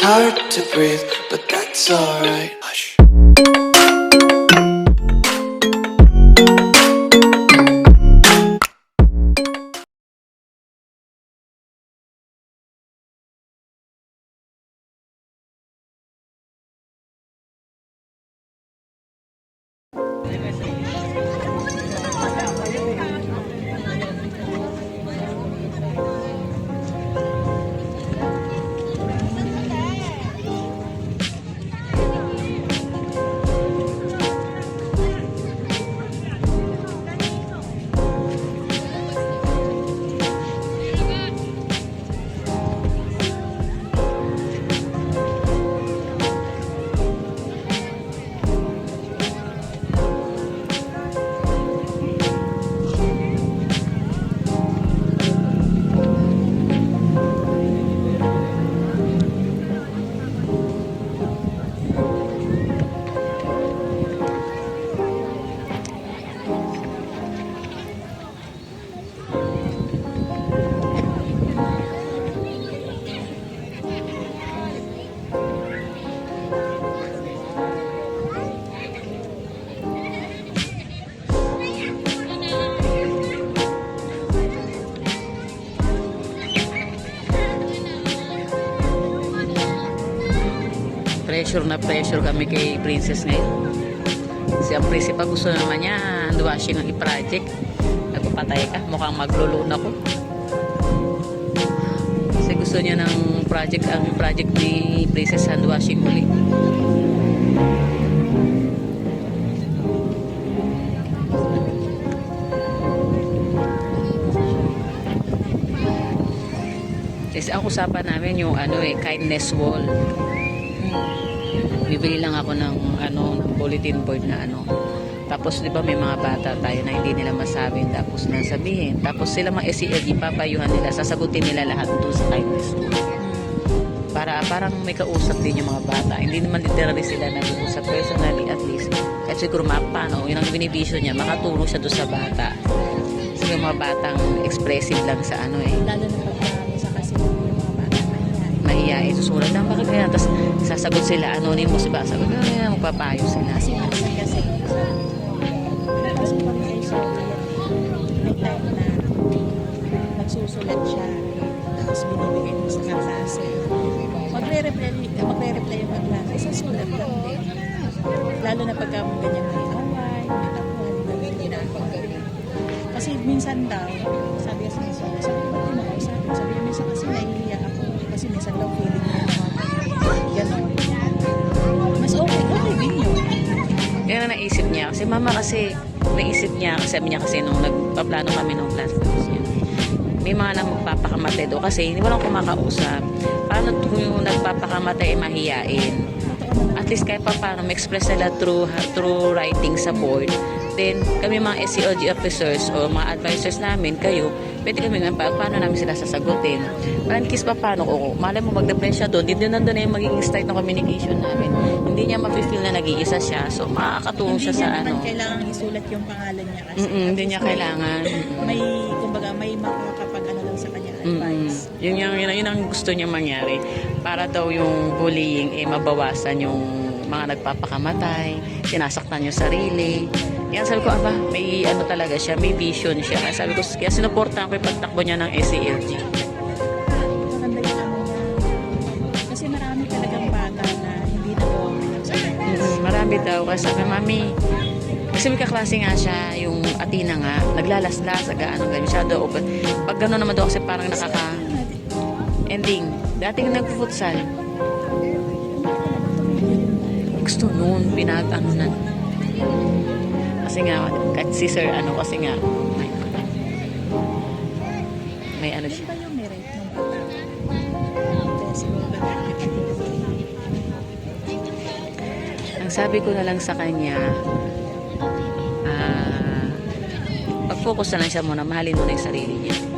hard to breathe, but that's alright. Hush. Pressure kami kay Princess ngayon. Kasi ang principal gusto naman niya hand washing ang i-project. Nagpapatay ka, mukhang magluluna ko. Kasi gusto niya ng project ni Princess hand washing uli. Kasi ang usapan namin yung kindness wall. Bibili lang ako ng bulletin board na Tapos 'di ba may mga bata tayo na hindi nila masabi, tapos nasabihin. Tapos sila mga SELG papayuhan nila, sasagutin nila lahat doon sa kindness. Parang may kausap din yung mga bata. Hindi naman literally sila nag-uusap personally, at least. Kahit siguro yun ang binivision niya, makatulong siya doon sa bata. Kasi yung mga batang expressive lang sa Lalo na pag sa kasi yung mga bata mahiyain, susulat lang, bakit kaya? Tapos sasagot sila, anonymous ba? Sagot, magpapayo sila. kasi tapos pag may time na nagsusulat siya, tapos binibigay mo sa kaklase, magre-reply yung kaklase, susulat lang din. Lalo na pagka ganyan may away, may tapuan, hindi na kasi minsan daw, sabi kasi minsan, sabi ko minsan kasi nahihiya ako, kasi minsan daw feeling mo gano'n. Mas okay din yun. Yan ang naisip niya. Kasi mama kasi, naisip niya, sabi niya kasi nung nagpaplano kami nung platforms niya, may mga nang magpapakamatay doon kasi hindi walang kumakausap. Paano kung yung nagpapakamatay mahiyain? At least kahit pa paano ma-express nila through writing sa board. Then kami mga SELG officers o mga advisors namin, kayo, pwede kami paano namin sila sasagutin. Parang kiss pa paano ko, malay mo mag-depress siya doon, hindi nandun na yung magiging start ng communication namin. Hindi niya ma-feel na nag-iisa siya, so makakatulong siya sa Hindi niya kailangan isulat yung pangalan niya kasi. Hindi niya kailangan. May makakapag lang sa kanya advice. Yun ang gusto niya mangyari. Para daw yung bullying mabawasan yung mga nagpapakamatay, sinasaktan yung sarili. Yan, sabi ko, may talaga siya, may vision siya. Kaya sabi ko, kaya sinuportahan ko yung pagtakbo niya ng SELG. Maganda yung kasi marami talagang bata na hindi nagawa sa marami daw. Kasi sabi, mami, kasi may kaklase nga siya, yung Athena nga, naglalaslas, ganyan siya daw. Pag gano'n naman daw kasi parang nakaka-ending. Dating nag-futsal. Gusto noon, na. Kasi nga, kahit si sir, kasi nga, may siya. Ba yung merit ng bata? Ang sabi ko na lang sa kanya, pag-focus na lang siya muna, mahalin mo na yung sarili niya.